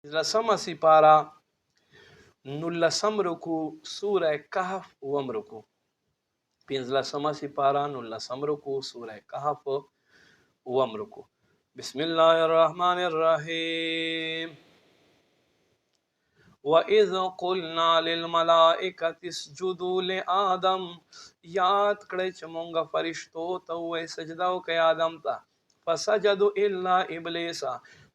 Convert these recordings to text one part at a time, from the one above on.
لسمه سپارا 19 رکو سوره کهف اوم رکو. 15 سپارا 19 رکو سوره کهف اوم رکو. بسم الله الرحمن الرحیم. وَإِذْ قُلْنَا لِلْمَلَائِكَةِ اسْجُدُوا لِآدَمَ یاد کړئ چې مونږ فرشتو ته وې سجده وکړئ آدم ته. فسجدوا الا ابلیس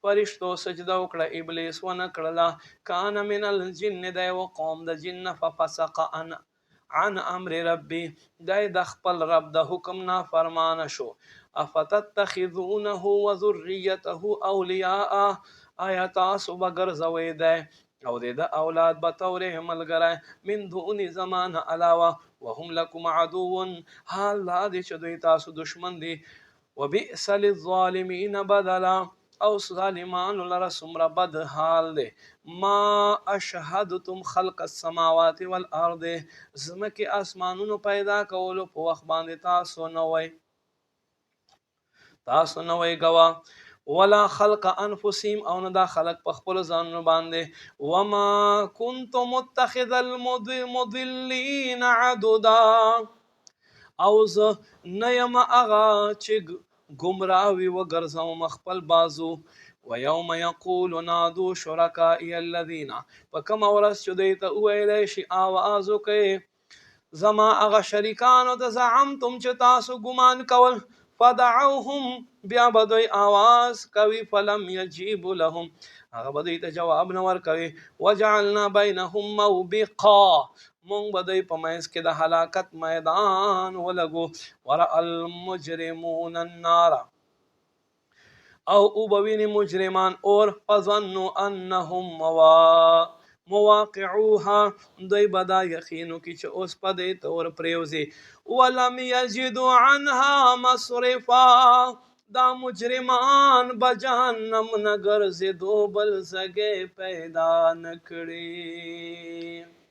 فرشتو سجده وکړه ابلیس ونه کړله. کان من الجن دی و قوم د جن ففسق عن امر ربي دی د خپل رب د حکم نه فرمانه شو. افتتخذونه وذريته اولیاء آیا تاسو به ګرځوئ دی او د اولاد به تورې ملګری من دون زمان علاوه وهم لكم عدو حال دا دی چې دوی تاسو دشمن دي. وبئس للظالمین بدلا او ظالمانو لره څومره بد حال دی. ما اشهدتم خلق السماوات والارض ځمکې اسمانونو پیدا کولو په وخت باندې تاسو نه وئ ګواه ولا خلق انفسهم او نه دا خلق په خپل ځانونو باندې. وما كنت متخذ المضلين عضدا او زه نه یم هغه چې ګمراوي وګرځوم خپل بازو. ويوم يقول نادوا شركائي الذين په کومه ورځ چې دوی ته وویلی شي آواز وکړئ زما هغه شریکانو ته زعمتم چې تاسو ګمان کول. فدعوهم بیا به دوی آواز کوي فلم یجیبوا لهم هغه به دوی ته جواب نه ورکوي. وجعلنا بینهم موبقا مونږ به دوی په منځ کې د هلاکت میدان ولګو. ورأى المجرمون النار او وبویني مجرمان اور فظنوا انهم مواقعوها دوی به دا یقینو کې چې اوس په دې تور پریوزي. ولم یجدوا عنها مصرفا دا مجرمان به جهنم نه ګرځېدو بل ځای پیدا نه کړي.